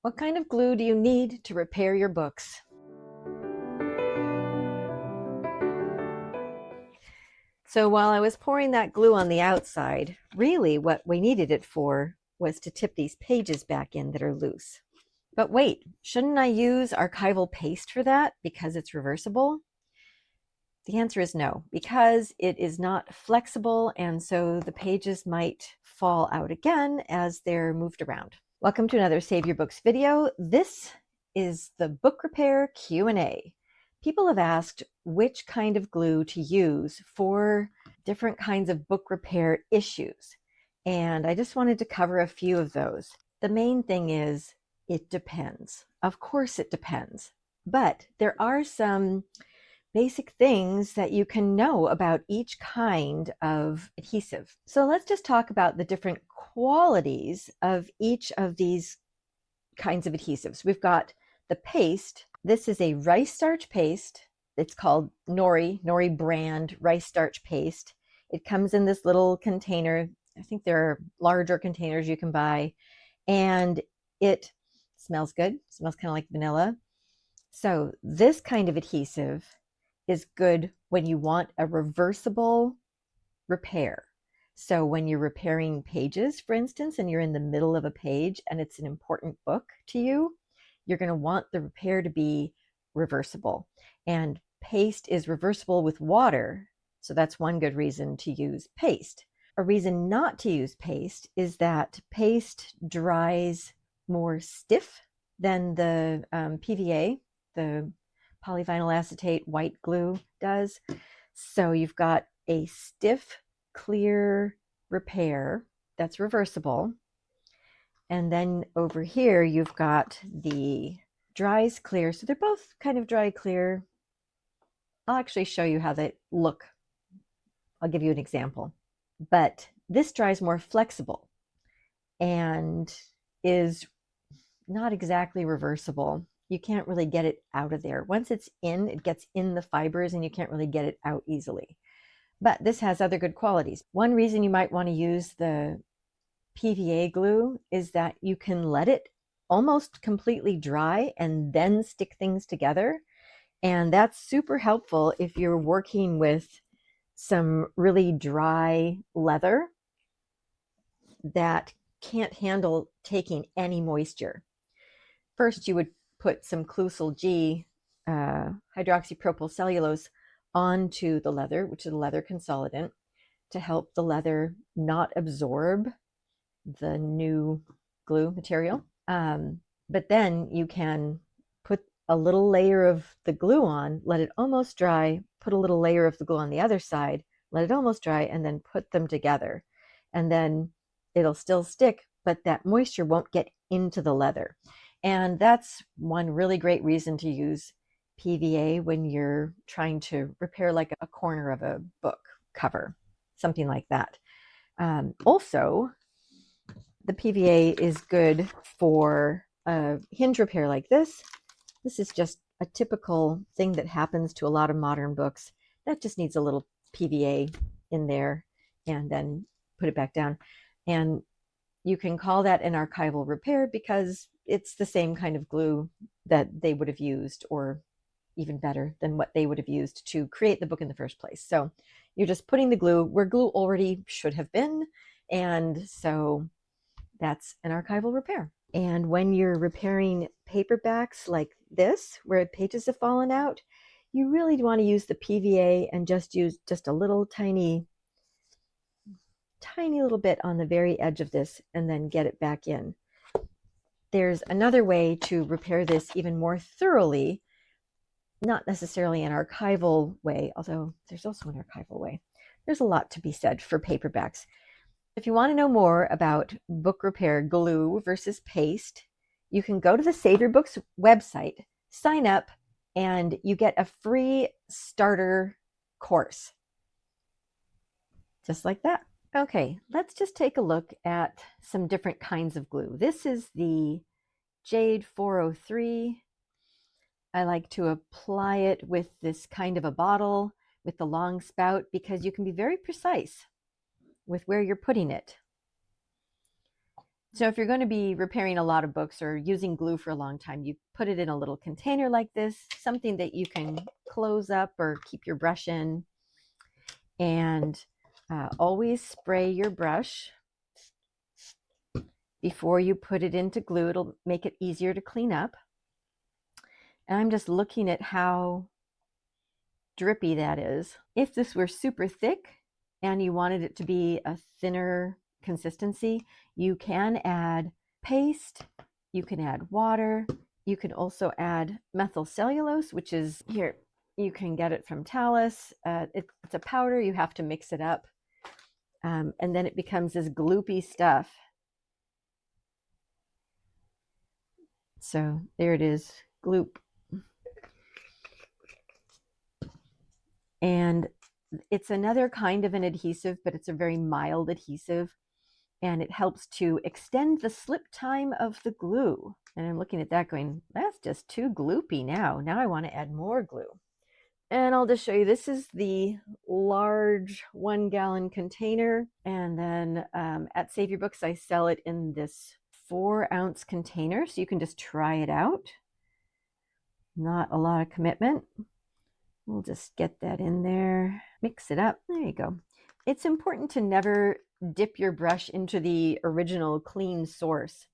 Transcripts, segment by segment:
What kind of glue do you need to repair your books? So while I was pouring that glue on the outside, really what we needed it for was to tip these pages back in that are loose. But wait, shouldn't I use archival paste for that because it's reversible? The answer is no, because it is not flexible, and so the pages might fall out again as they're moved around. Welcome to another Save Your Books video. This is the book repair Q&A. People have asked which kind of glue to use for different kinds of book repair issues, and I just wanted to cover a few of those. The main thing is it depends. Of course it depends, but there are some basic things that you can know about each kind of adhesive. So let's just talk about the different qualities of each of these kinds of adhesives. We've got the paste. This is a rice starch paste. It's called Nori brand rice starch paste. It comes in this little container. I think there are larger containers you can buy, and it smells good. It smells kind of like vanilla. So this kind of adhesive is good when you want a reversible repair. So when you're repairing pages, for instance, and you're in the middle of a page and it's an important book to you, you're going to want the repair to be reversible. And paste is reversible with water, so that's one good reason to use paste. A reason not to use paste is that paste dries more stiff than the PVA, the polyvinyl acetate white glue does. So you've got a stiff, clear repair that's reversible. And then over here, you've got the dries clear. So they're both kind of dry clear. I'll actually show you how they look. I'll give you an example. But this dries more flexible and is not exactly reversible. You can't really get it out of there. Once it's in, it gets in the fibers and you can't really get it out easily. But this has other good qualities. One reason you might want to use the PVA glue is that you can let it almost completely dry and then stick things together. And that's super helpful if you're working with some really dry leather that can't handle taking any moisture. First, you would put some Klucel G, hydroxypropyl cellulose, onto the leather, which is a leather consolidant, to help the leather not absorb the new glue material. But then you can put a little layer of the glue on, let it almost dry, put a little layer of the glue on the other side, let it almost dry, and then put them together. And then it'll still stick, but that moisture won't get into the leather. And that's one really great reason to use PVA when you're trying to repair like a corner of a book cover, something like that. Also, the PVA is good for a hinge repair like this. This is just a typical thing that happens to a lot of modern books. That just needs a little PVA in there and then put it back down. And you can call that an archival repair because it's the same kind of glue that they would have used, or even better than what they would have used to create the book in the first place. So you're just putting the glue where glue already should have been. And so that's an archival repair. And when you're repairing paperbacks like this, where pages have fallen out, you really want to use the PVA and just use just a little tiny little bit on the very edge of this and then get it back in. There's another way to repair this even more thoroughly, not necessarily an archival way, although there's also an archival way. There's a lot to be said for paperbacks. If you want to know more about book repair glue versus paste, you can go to the Save Your Books website, sign up, and you get a free starter course. Just like that. Okay, let's just take a look at some different kinds of glue. This is the Jade 403. I like to apply it with this kind of a bottle with the long spout because you can be very precise with where you're putting it. So if you're going to be repairing a lot of books or using glue for a long time, you put it in a little container like this, something that you can close up or keep your brush in. And always spray your brush before you put it into glue. It'll make it easier to clean up. And I'm just looking at how drippy that is. If this were super thick and you wanted it to be a thinner consistency, you can add paste, you can add water, you can also add methylcellulose, which is here, you can get it from Talus. It's a powder, you have to mix it up. And then it becomes this gloopy stuff. So there it is, gloop. And it's another kind of an adhesive, but it's a very mild adhesive. And it helps to extend the slip time of the glue. And I'm looking at that going, that's just too gloopy now. Now I want to add more glue. And I'll just show you, this is the large 1 gallon container. And then at Save Your Books, I sell it in this 4-ounce container. So you can just try it out. Not a lot of commitment. We'll just get that in there, mix it up. There you go. It's important to never dip your brush into the original clean source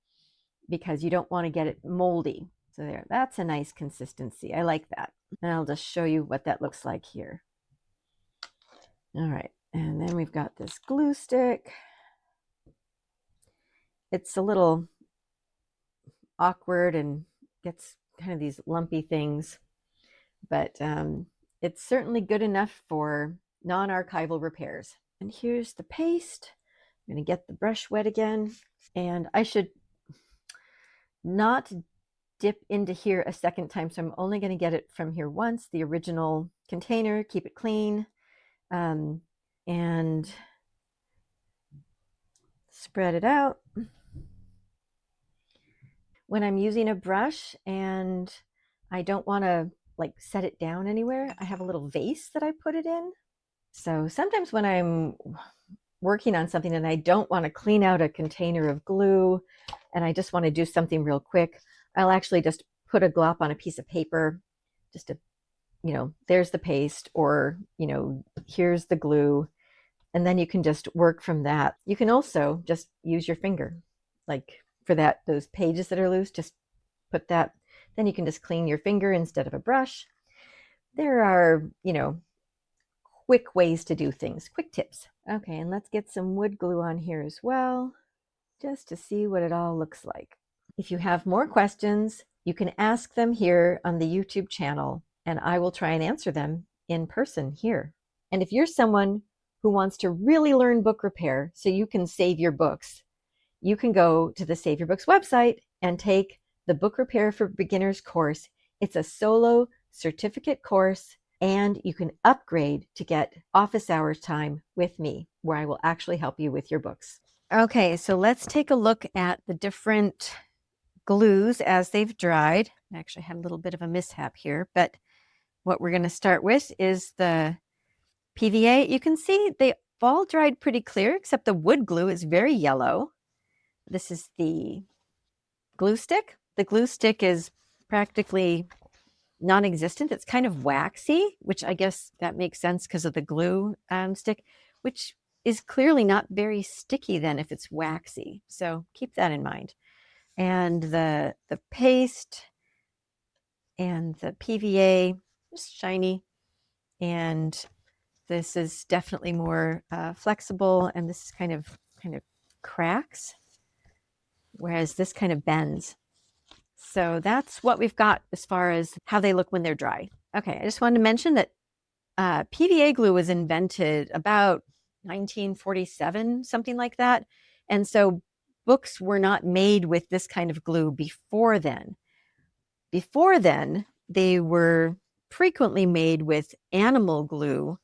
because you don't want to get it moldy. So there, that's a nice consistency. I like that. And I'll just show you what that looks like here. All right, and then we've got this glue stick. It's a little awkward and gets kind of these lumpy things, but it's certainly good enough for non-archival repairs. And here's the paste. I'm going to get the brush wet again. And I should not dip into here a second time, so I'm only going to get it from here once, the original container, keep it clean, and spread it out. When I'm using a brush and I don't want to like set it down anywhere, I have a little vase that I put it in. So sometimes when I'm working on something and I don't want to clean out a container of glue and I just want to do something real quick, I'll actually just put a glop on a piece of paper, just to, there's the paste, or, here's the glue. And then you can just work from that. You can also just use your finger, like for those pages that are loose, just put that, then you can just clean your finger instead of a brush. There are, quick ways to do things, quick tips. Okay, and let's get some wood glue on here as well, just to see what it all looks like. If you have more questions, you can ask them here on the YouTube channel, and I will try and answer them in person here. And if you're someone who wants to really learn book repair so you can save your books, you can go to the Save Your Books website and take the Book Repair for Beginners course. It's a solo certificate course, and you can upgrade to get office hours time with me, where I will actually help you with your books. Okay, so let's take a look at the different glues as they've dried. I actually had a little bit of a mishap here, but what we're going to start with is the PVA. You can see they all dried pretty clear, except the wood glue is very yellow. This is the glue stick. The glue stick is practically non-existent. It's kind of waxy, which I guess that makes sense because of the glue stick, which is clearly not very sticky then if it's waxy. So keep that in mind. And the paste and the PVA is shiny, and this is definitely more flexible, and this is kind of cracks, whereas this kind of bends. So that's what we've got as far as how they look when they're dry. Okay, I just wanted to mention that PVA glue was invented about 1947, something like that. And so books were not made with this kind of glue before then. Before then, they were frequently made with animal glue,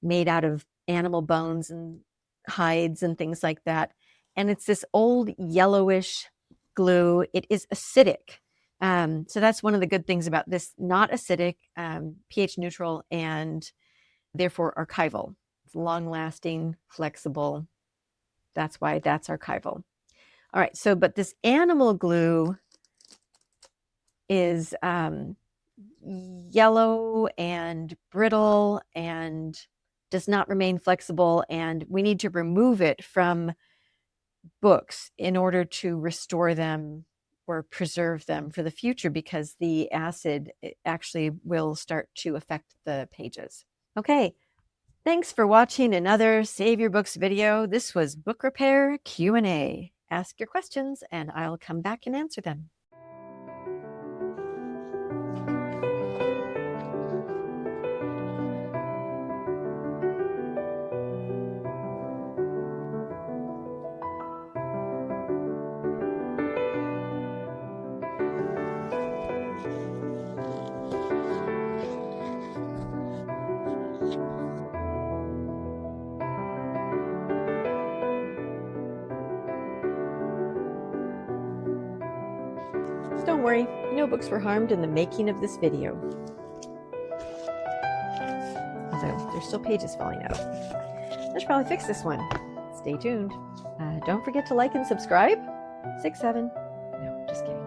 made out of animal bones and hides and things like that. And it's this old yellowish glue. It is acidic. So that's one of the good things about this, not acidic, pH neutral, and therefore archival. It's long lasting, flexible. That's why that's archival. All right, so but this animal glue is yellow and brittle and does not remain flexible, and we need to remove it from books in order to restore them or preserve them for the future, because the acid actually will start to affect the pages. Okay, thanks for watching another Save Your Books video. This was Book Repair Q&A. Ask your questions and I'll come back and answer them. Don't worry, no books were harmed in the making of this video. Although there's still pages falling out. I should probably fix this one. Stay tuned. Don't forget to like and subscribe. 6, 7. No, just kidding.